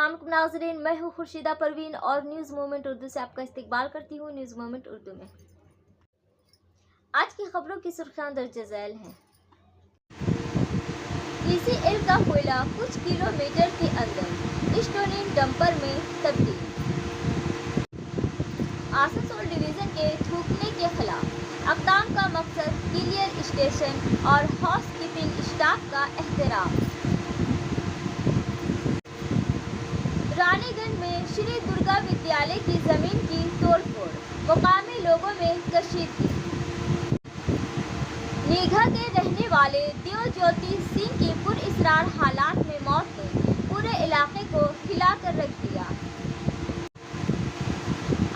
अस्सलाम वालेकुम नाज़रीन, मैं हूँ खुर्शीदा परवीन और न्यूज़ मोमेंट उर्दू से आपका इस्तकबाल करती हूँ। न्यूज़ मोमेंट उर्दू में आज की खबरों की सुर्खियाँ दर्ज झैल हैं। ECL का कोयला कुछ किलोमीटर के अंदर स्टोनिंग डंपर में तब्दील। आसनसोल डिवीज़न के थूकने के खिलाफ अक़दाम का मकसद क्लियर स्टेशन और हाउस कीपिंग स्टाफ का एहतराम। रानीगंज में श्री दुर्गा विद्यालय की जमीन की तोड़फोड़, मुकामी लोगों में कशीदगी। नीघा के रहने वाले देवज्योति सिंह की पुरअसरार हालात में मौत ने पूरे इलाके को हिलाकर रख दिया।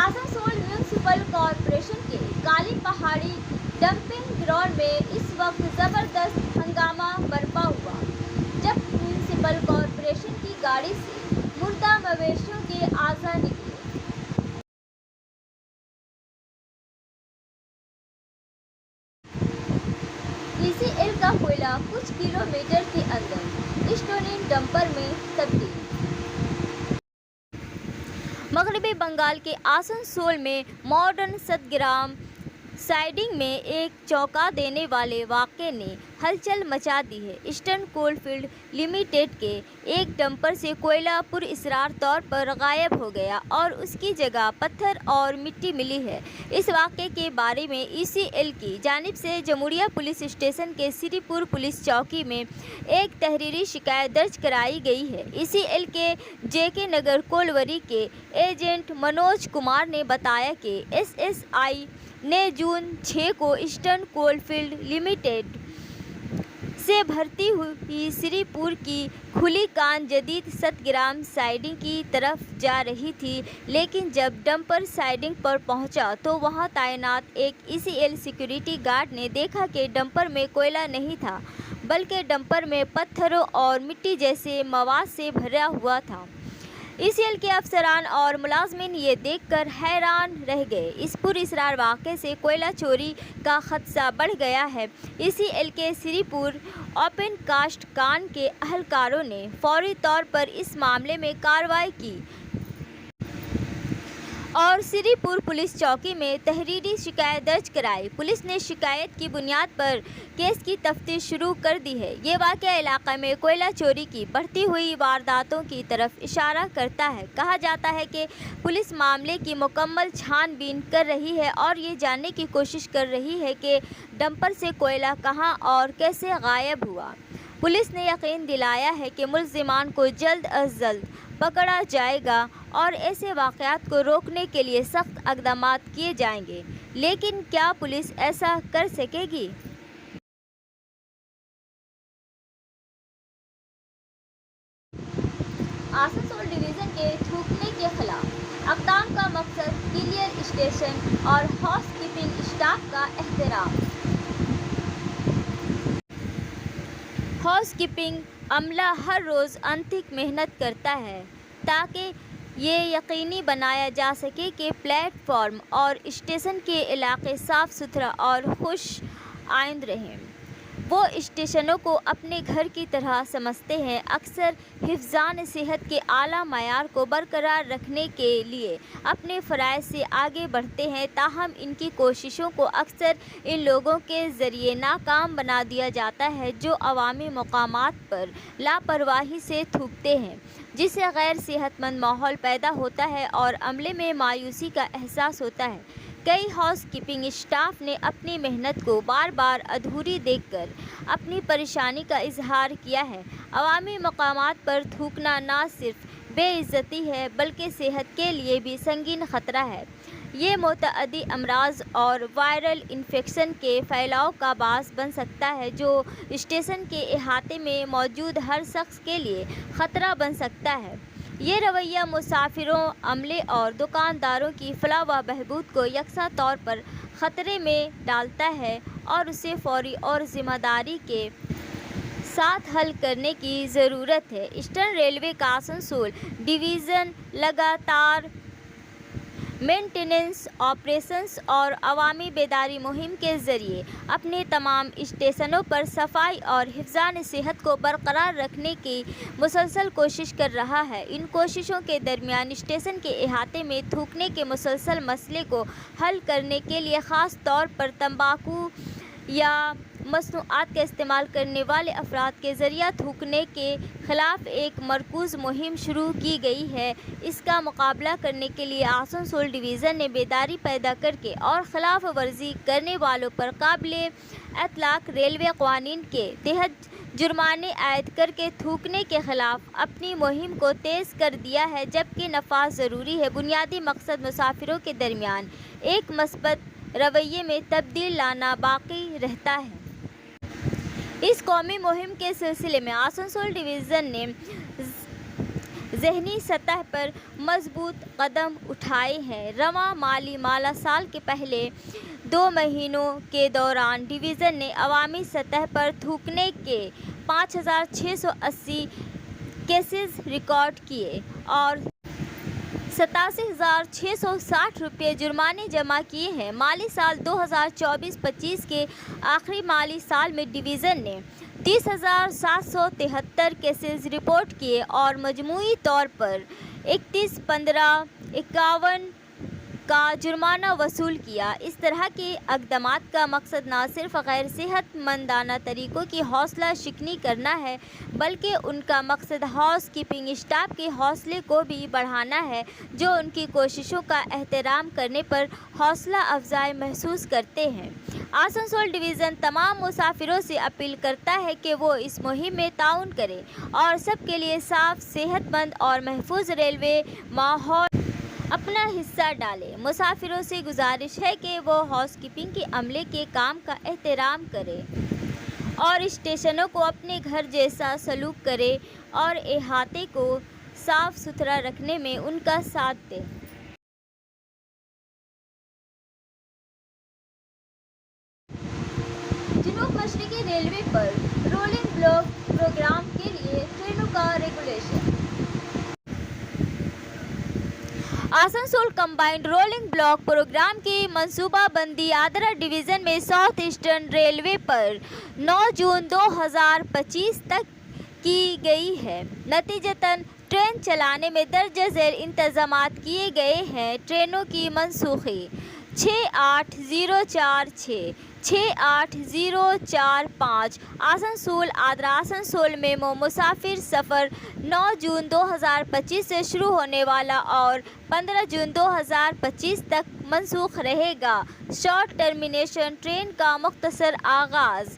आसनसोल म्यूनिसिपल कॉरपोरेशन के काली पहाड़ी डंपिंग ग्राउंड में इस वक्त जबरदस्त हंगामा बरपा हुआ, जब म्यूनिसिपल कॉरपोरेशन की गाड़ी से मुर्दा मवेशियों के आज़ा निकले। ECL का कोयला कुछ किलोमीटर के अंदर स्टोनिंग डंपर में तब्दील। मगरबी बंगाल के आसनसोल में मॉडर्न सतग्राम साइडिंग में एक चौंका देने वाले वाक़े ने हलचल मचा दी है। ईस्टर्न कोलफील्ड लिमिटेड के एक डंपर से कोयला पुरअसरार तौर पर गायब हो गया और उसकी जगह पत्थर और मिट्टी मिली है। इस वाक़े के बारे में ECL की जानिब से जमुरिया पुलिस स्टेशन के श्रीपुर पुलिस चौकी में एक तहरीरी शिकायत दर्ज कराई गई है। ECL के JK नगर कोलवरी के एजेंट मनोज कुमार ने बताया कि SSI ने जून 6 को ईस्टर्न कोलफील्ड लिमिटेड से भरती हुई श्रीपुर की खुली कान जदीद सतग्राम साइडिंग की तरफ जा रही थी, लेकिन जब डंपर साइडिंग पर पहुंचा तो वहां तैनात एक ECL सिक्योरिटी गार्ड ने देखा कि डंपर में कोयला नहीं था, बल्कि डंपर में पत्थरों और मिट्टी जैसे मवाद से भरा हुआ था। ECL के अफसरान और मुलाजमीन ये देखकर हैरान रह गए। इस पुरअसरार वाक़े से कोयला चोरी का खदशा बढ़ गया है। ECL के श्रीपुर ओपन कास्ट कान के अहलकारों ने फौरी तौर पर इस मामले में कार्रवाई की और श्रीपुर पुलिस चौकी में तहरीरी शिकायत दर्ज कराई। पुलिस ने शिकायत की बुनियाद पर केस की तफ्तीश शुरू कर दी है। ये वाक़या इलाके में कोयला चोरी की बढ़ती हुई वारदातों की तरफ इशारा करता है। कहा जाता है कि पुलिस मामले की मुकम्मल छानबीन कर रही है और ये जानने की कोशिश कर रही है कि डंपर से कोयला कहाँ और कैसे गायब हुआ। पुलिस ने यकीन दिलाया है कि मुल्ज़िमान को जल्द अज जल्द पकड़ा जाएगा और ऐसे वाक़यात को रोकने के लिए सख्त इक़दामात किए जाएंगे। लेकिन क्या पुलिस ऐसा कर सकेगी? आसनसोल डिवीज़न के थूकने के खिलाफ अक़दाम का मकसद क्लियर स्टेशन और हाउस कीपिंग स्टाफ का एहतराम। हाउस कीपिंग अमला हर रोज़ अनथिक मेहनत करता है ताकि ये यकीनी बनाया जा सके कि प्लेटफॉर्म और स्टेशन के इलाके साफ़ सुथरा और खुश आइंद रहें। वो स्टेशनों को अपने घर की तरह समझते हैं। अक्सर हिफ़्ज़ान सेहत के आला मयार को बरकरार रखने के लिए अपने फ़राइज़ से आगे बढ़ते हैं, ताहम इनकी कोशिशों को अक्सर इन लोगों के ज़रिए नाकाम बना दिया जाता है जो अवामी मकामात पर लापरवाही से थूकते हैं, जिससे गैर सेहतमंद माहौल पैदा होता है और अमले में मायूसी का एहसास होता है। कई हाउस कीपिंग स्टाफ ने अपनी मेहनत को बार बार अधूरी देखकर अपनी परेशानी का इजहार किया है। अवामी मकामात पर थूकना ना सिर्फ बेइज्जती है बल्कि सेहत के लिए भी संगीन ख़तरा है। ये मुतअद्दी अमराज और वायरल इन्फेक्शन के फैलाव का बास बन सकता है, जो स्टेशन के अहाते में मौजूद हर शख्स के लिए ख़तरा बन सकता है। ये रवैया मुसाफिरों, अमले और दुकानदारों की फलाह व बहबूद को यकसा तौर पर ख़तरे में डालता है और उसे फौरी और ज़िम्मेदारी के साथ हल करने की ज़रूरत है। ईस्टर्न रेलवे का आसनसोल डिवीज़न लगातार मेंटेनेंस ऑपरेशंस और अवामी बेदारी मुहिम के ज़रिए अपने तमाम स्टेशनों पर सफाई और हिफ्ज़ान सेहत को बरकरार रखने की मुसलसल कोशिश कर रहा है। इन कोशिशों के दरमियान स्टेशन के अहाते में थूकने के मुसलसल मसले को हल करने के लिए ख़ास तौर पर तंबाकू या मसनूआत का इस्तेमाल करने वाले अफराद के ज़रिए थूकने के ख़िलाफ़ एक मरकूज़ मुहिम शुरू की गई है। इसका मुकाबला करने के लिए आसनसोल डिवीज़न ने बेदारी पैदा करके और ख़िलाफ़ वर्जी करने वालों पर काबिले इतलाक़ रेलवे क़वानीन के तहत जुर्माने आयद करके थूकने के ख़िलाफ़ अपनी मुहिम को तेज़ कर दिया है, जबकि नफाज ज़रूरी है। बुनियादी मकसद मुसाफिरों के दरमियान एक मस्बत रवैये में तब्दील लाना बाकी रहता है। इस कौमी मुहिम के सिलसिले में आसनसोल डिवीज़न ने ज़हनी सतह पर मजबूत कदम उठाए हैं। रवां माली माला साल के पहले 2 महीनों के दौरान डिवीज़न ने अवामी सतह पर थूकने के 5,680 केसेस रिकॉर्ड किए और 87,660 रुपये जुर्माने जमा किए हैं। माली साल 2024-25 के आखिरी माली साल में डिवीज़न ने 30,773 केसेस रिपोर्ट किए और मजमूई तौर पर 31,15,51 का जुर्माना वसूल किया। इस तरह के इक़दामात का मकसद न सिर्फ गैर सेहतमंदाना तरीक़ों की हौसला शिकनी करना है, बल्कि उनका मकसद हाउस कीपिंग स्टाफ के हौसले को भी बढ़ाना है, जो उनकी कोशिशों का एहतराम करने पर हौसला अफजाई महसूस करते हैं। आसनसोल डिवीज़न तमाम मुसाफिरों से अपील करता है कि वो इस मुहिम में ताउन करें और सबके लिए साफ, सेहतमंद और महफूज रेलवे माहौल अपना हिस्सा डालें। मुसाफिरों से गुजारिश है कि वो हाउस कीपिंग के अमले के काम का एहतराम करें और स्टेशनों को अपने घर जैसा सलूक करें और अहाते को साफ सुथरा रखने में उनका साथ दें। जनूब मशरक़ी रेलवे पर रोलिंग ब्लॉक प्रोग्राम के लिए ट्रेनों का regulation. Asansol combined rolling block program की मंसूबाबंदी आदरा डिवीज़न में साउथ ईस्टर्न रेलवे पर 9 जून 2025 तक की गई है। नतीजतन ट्रेन चलाने में दर्ज झेल इंतज़ामात किए गए हैं। ट्रेनों की मनसूखी 68046, 68045 आसनसोल आदरा आसनसोल मेमो मुसाफिर सफ़र 9 जून 2025 से शुरू होने वाला और 15 जून 2025 तक मनसूख रहेगा। शॉर्ट टर्मिनेशन ट्रेन का मुख्तसर आगाज़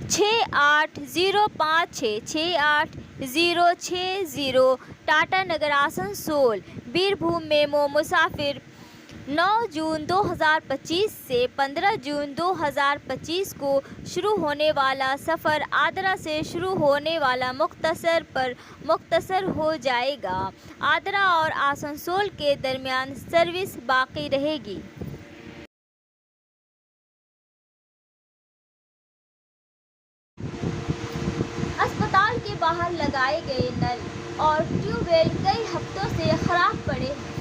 68056, 68060 टाटा नगर आसनसोल बीरभूम मेमो मुसाफिर 9 जून 2025 से 15 जून 2025 को शुरू होने वाला सफ़र आदरा से शुरू होने वाला मुख्तसर पर मुख्तसर हो जाएगा। आदरा और आसनसोल के दरमियान सर्विस बाकी रहेगी। अस्पताल के बाहर लगाए गए नल और ट्यूबवेल कई हफ्तों से खराब पड़े हैं।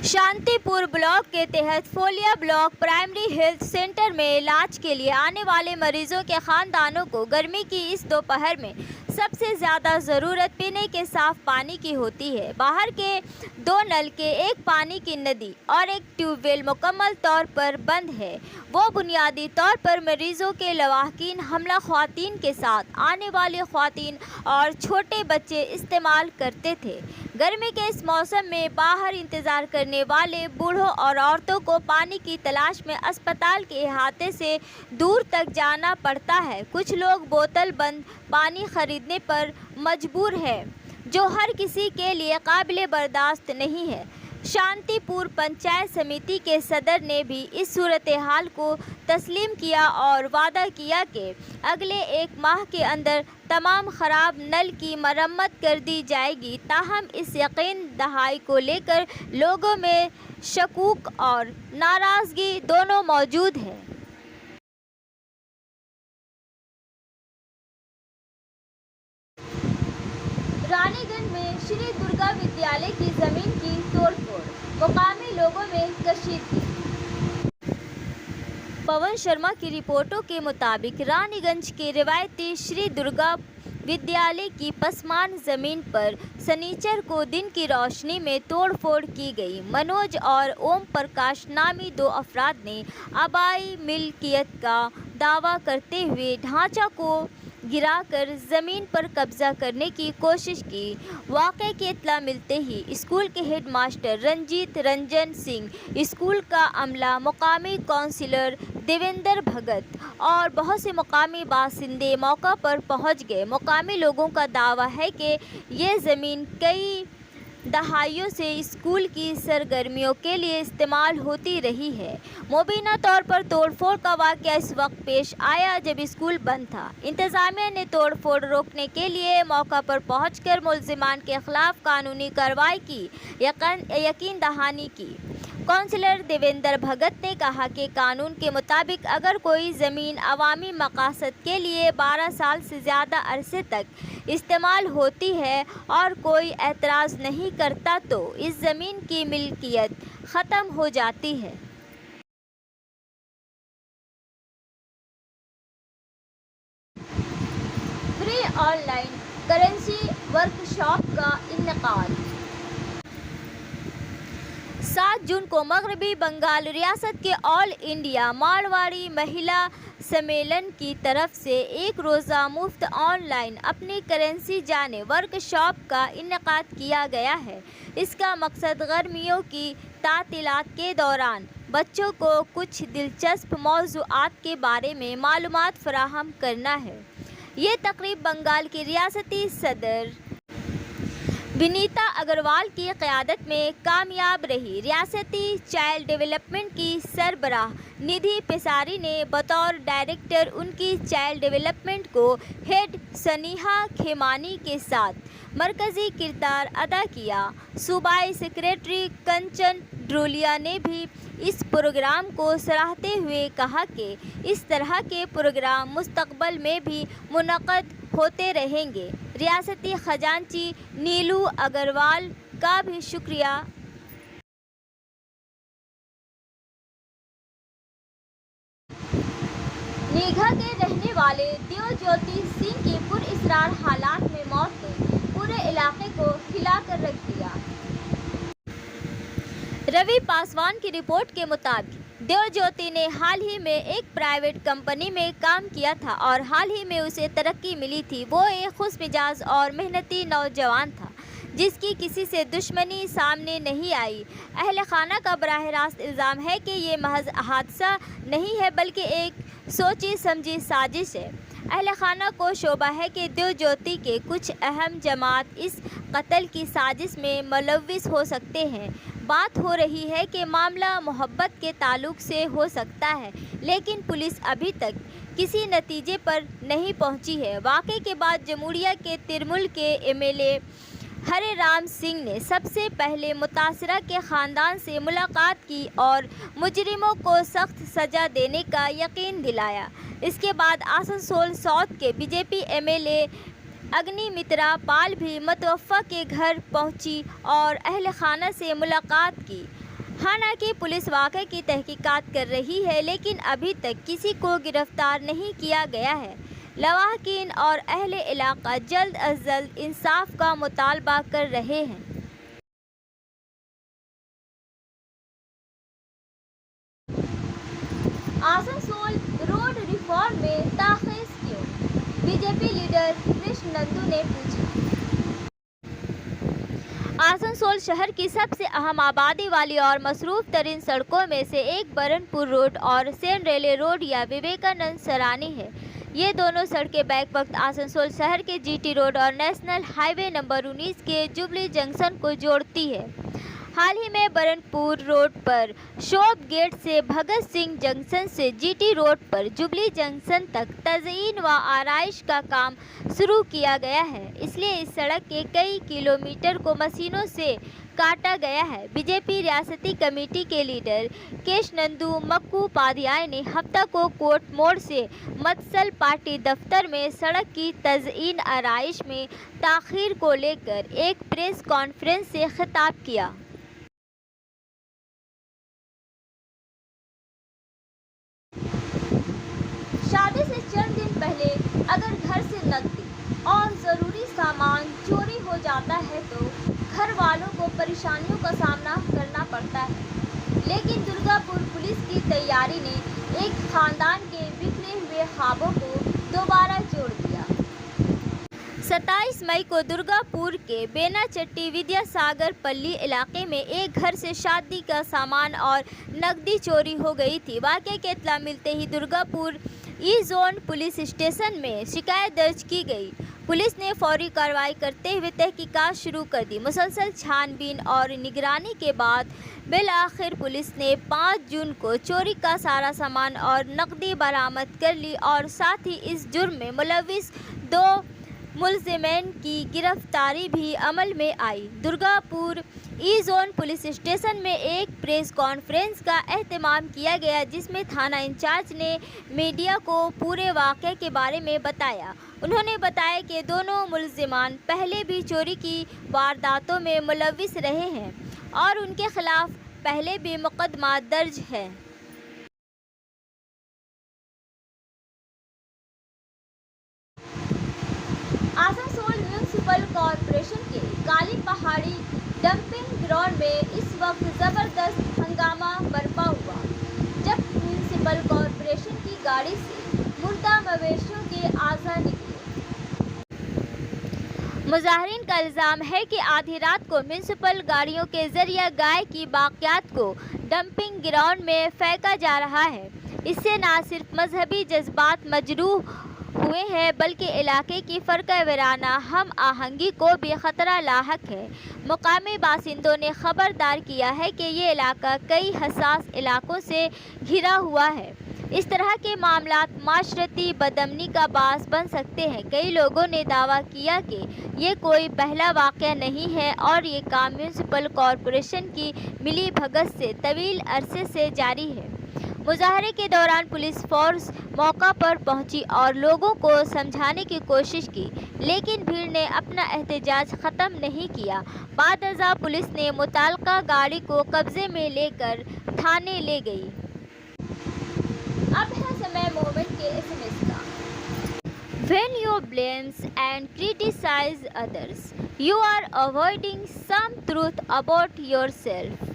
शांतिपुर ब्लॉक के तहत फोलिया ब्लॉक प्राइमरी हेल्थ सेंटर में इलाज के लिए आने वाले मरीजों के खानदानों को गर्मी की इस दोपहर में सबसे ज़्यादा ज़रूरत पीने के साफ पानी की होती है। बाहर के 2 नलके, एक पानी की नदी और एक ट्यूबवेल मुकम्मल तौर पर बंद है। वो बुनियादी तौर पर मरीजों के लवाहकीन, हमला ख्वातीन के साथ आने वाले ख्वातीन और छोटे बच्चे इस्तेमाल करते थे। गर्मी के इस मौसम में बाहर इंतज़ार करने वाले बूढ़ों और औरतों को पानी की तलाश में अस्पताल के अहाते से दूर तक जाना पड़ता है। कुछ लोग बोतल बंद पानी खरीदने पर मजबूर हैं, जो हर किसी के लिए काबिल बर्दाश्त नहीं है। शांतिपुर पंचायत समिति के सदर ने भी इस सूरत हाल को तस्लीम किया और वादा किया कि अगले 1 माह के अंदर तमाम ख़राब नल की मरम्मत कर दी जाएगी। ताहम इस यकीन दहाई को लेकर लोगों में शकूक और नाराज़गी दोनों मौजूद है। रानीगंज में श्री दुर्गा विद्यालय की ज़मीन की तोड़फोड़। مقامی لوگوں میں کشیدگی۔ پون شرما کی رپورٹوں کے مطابق رانی گنج کے روایتی شری درگا ودیالیہ کی پسماند زمین پر سنیچر کو دن کی روشنی میں توڑ پھوڑ کی گئی۔ منوج اور اوم پرکاش نامی دو افراد نے آبائی ملکیت کا دعویٰ کرتے ہوئے ڈھانچہ کو گرا کر زمین پر قبضہ کرنے کی کوشش کی۔ واقعے کی اطلاع ملتے ہی اسکول کے head master Ranjit Ranjan Singh, school کا عملہ، مقامی کونسلر دیویندر بھگت اور بہت سے مقامی باشندے موقع پر پہنچ گئے۔ مقامی لوگوں کا دعویٰ ہے کہ یہ زمین کئی دہائیوں سے اسکول کی سرگرمیوں کے لیے استعمال ہوتی رہی ہے۔ مبینہ طور پر توڑ پھوڑ کا واقعہ اس وقت پیش آیا جب اسکول بند تھا۔ انتظامیہ نے توڑ پھوڑ روکنے کے لیے موقع پر پہنچ کر ملزمان کے خلاف قانونی کارروائی کی یقین دہانی کی۔ کونسلر دیویندر بھگت نے کہا کہ قانون کے مطابق اگر کوئی زمین عوامی مقاصد کے لیے 12 سال سے زیادہ عرصے تک استعمال ہوتی ہے اور کوئی اعتراض نہیں کرتا تو اس زمین کی ملکیت ختم ہو جاتی ہے۔ Free on line currency workshop کا انعقاد۔ 7 جون کو مغربی بنگال ریاست کے آل انڈیا مارواڑی مہیلا سمیلن کی طرف سے ایک روزہ مفت آن لائن اپنی کرنسی جانیں ورکشاپ کا انعقاد کیا گیا ہے۔ اس کا مقصد گرمیوں کی تعطیلات کے دوران بچوں کو کچھ دلچسپ موضوعات کے بارے میں معلومات فراہم کرنا ہے۔ یہ تقریب بنگال کی ریاستی صدر ونیتا اگروال کی قیادت میں کامیاب رہی۔ ریاستی چائلڈ ڈیولپمنٹ کی سربراہ ندھی پیساری نے بطور ڈائریکٹر ان کی چائلڈ ڈیولپمنٹ کو ہیڈ سنیہا کھیمانی کے ساتھ مرکزی کردار ادا کیا۔ صوبائی سکریٹری کنچن ڈرولیا نے بھی اس پروگرام کو سراہتے ہوئے کہا کہ اس طرح کے پروگرام مستقبل میں بھی منعقد ہوتے رہیں گے۔ ریاستی خزانچی نیلو اگروال کا بھی شکریہ۔ نیگھا کے رہنے والے دیو جیوتی سنگھ کی پراسرار حالات میں موت نے پورے علاقے کو ہلا کر رکھ دیا۔ روی پاسوان کی رپورٹ کے مطابق دیو جیوتی نے حال ہی میں ایک پرائیویٹ کمپنی میں کام کیا تھا اور حال ہی میں اسے ترقی ملی تھی۔ وہ ایک خوش مزاج اور محنتی نوجوان تھا جس کی کسی سے دشمنی سامنے نہیں آئی۔ اہل خانہ کا براہ راست الزام ہے کہ یہ محض حادثہ نہیں ہے بلکہ ایک سوچی سمجھی سازش ہے۔ اہل خانہ کو شبہ ہے کہ دیو جیوتی کے کچھ اہم جماعت اس قتل کی سازش میں ملوث ہو سکتے ہیں۔ بات ہو رہی ہے کہ معاملہ محبت کے تعلق سے ہو سکتا ہے لیکن پولیس ابھی تک کسی نتیجے پر نہیں پہنچی ہے۔ واقعے کے بعد جمہوریہ کے ترنمول کے ایم ایل اے ہرے رام سنگھ نے سب سے پہلے متاثرہ کے خاندان سے ملاقات کی اور مجرموں کو سخت سزا دینے کا یقین دلایا۔ اس کے بعد آسنسول ساؤتھ کے B J P M L A Agnimitra Paul بھی متوفہ کے گھر پہنچی اور اہل خانہ سے ملاقات کی۔ حالانکہ پولیس واقعے کی تحقیقات کر رہی ہے لیکن ابھی تک کسی کو گرفتار نہیں کیا گیا ہے۔ لواحقین اور اہل علاقہ جلد از جلد انصاف کا مطالبہ کر رہے ہیں۔ آسنسول روڈ ریفارم میں تاخیر کیوں؟ B J P leader Krishan Nandu نے پوچھا۔ آسنسول شہر کی سب سے اہم آبادی والی اور مصروف ترین سڑکوں میں سے ایک برن پور روڈ اور سین ریلوے روڈ یا وویکانند سرانی ہے۔ یہ دونوں سڑکیں بیک وقت آسنسول شہر کے جی ٹی روڈ اور نیشنل ہائی وے نمبر 19 کے جوبلی جنکشن کو جوڑتی ہے۔ حال ہی میں برن پور روڈ پر شوپ گیٹ سے بھگت سنگھ جنکشن سے جی ٹی روڈ پر جوبلی جنکشن تک تزئین و آرائش کا کام شروع کیا گیا ہے، اس لیے اس سڑک کے کئی کلومیٹر کو مشینوں سے کاٹا گیا ہے۔ بی جے پی ریاستی کمیٹی کے لیڈر کیشنندو مکوپادھیائے نے ہفتہ کو کوٹ موڑ سے متسل پارٹی دفتر میں سڑک کی تزئین آرائش میں تاخیر کو لے کر ایک پریس کانفرنس سے خطاب کیا۔ से चंद दिन पहले अगर घर से नकदी और ज़रूरी सामान चोरी हो जाता है तो घर वालों को परेशानियों का सामना करना पड़ता है, लेकिन दुर्गापुर पुलिस की तैयारी ने एक खानदान के बिखरे हुए ख्वाबों को दोबारा जोड़ दिया। 27 मई को दुर्गापुर के बेनाचट्टी विद्यासागर पल्ली इलाके में एक घर से शादी का सामान और नकदी चोरी हो गई थी। वाक़ये की इत्तला मिलते ही दुर्गापुर ई जोन पुलिस स्टेशन में शिकायत दर्ज की गई। पुलिस ने फौरी कार्रवाई करते हुए तहकीकात शुरू कर दी। मुसलसल छानबीन और निगरानी के बाद बिलाखिर पुलिस ने 5 जून को चोरी का सारा सामान और नकदी बरामद कर ली और साथ ही इस जुर्म में मुलविस 2 मुलजिमैन की गिरफ्तारी भी अमल में आई। दुर्गापुर ई जोन पुलिस स्टेशन में एक प्रेस कॉन्फ्रेंस का एहतमाम किया गया, जिसमें थाना इंचार्ज ने मीडिया को पूरे वाक़े के बारे में बताया। उन्होंने बताया कि दोनों मुलजिमान पहले भी चोरी की वारदातों में मुलविस रहे हैं और उनके खिलाफ पहले भी मुकदमा दर्ज है। आसनसोल म्यूनिसिपल कॉरपोरेशन के काली पहाड़ी डंपिंग ग्राउंड में इस वक्त ज़बरदस्त हंगामा बरपा हुआ, जब म्यूनिसिपल कॉरपोरेशन की गाड़ी से मुर्दा मवेशियों के आज़ा निकले। मुजाहिरीन का इल्ज़ाम है कि आधी रात को म्यूनिसिपल गाड़ियों के जरिए गाय की बाक़ियात को डंपिंग ग्राउंड में फेंका जा रहा है। इससे न सिर्फ मजहबी जज्बात मजरूह हुए हैं, बल्कि इलाके की फ़र्क़ वाराना हम आहंगी को भी ख़तरा लाहक है। मुकामी बासिंदों ने खबरदार किया है कि ये इलाका कई हसास इलाकों से घिरा हुआ है। इस तरह के मामलात माशरती बदअमनी का बास बन सकते हैं। कई लोगों ने दावा किया कि ये कोई पहला वाक़या नहीं है और ये काम म्यूनिसिपल कॉरपोरेशन की मिली भगत से तवील अरसे से जारी है। मुजाहरे के दौरान पुलिस फोर्स मौका पर पहुंची और लोगों को समझाने की कोशिश की, लेकिन भीड़ ने अपना एहतजाज ख़त्म नहीं किया। बादअज़ा पुलिस ने मुताल्लिका गाड़ी को कब्जे में लेकर थाने ले गई। अब है समय मोमेंट के SMS का। When you blame and criticize others, you are avoiding some truth about yourself.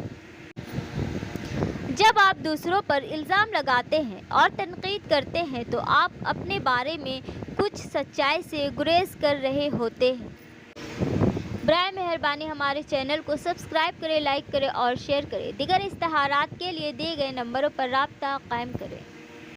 जब आप दूसरों पर इल्ज़ाम लगाते हैं और तनकीद करते हैं तो आप अपने बारे में कुछ सच्चाई से गुरेज कर रहे होते हैं। बराए मेहरबानी हमारे चैनल को सब्सक्राइब करें, लाइक करें और शेयर करें। दीगर इश्तहारात के लिए दिए गए नंबरों पर राब्ता कायम करें।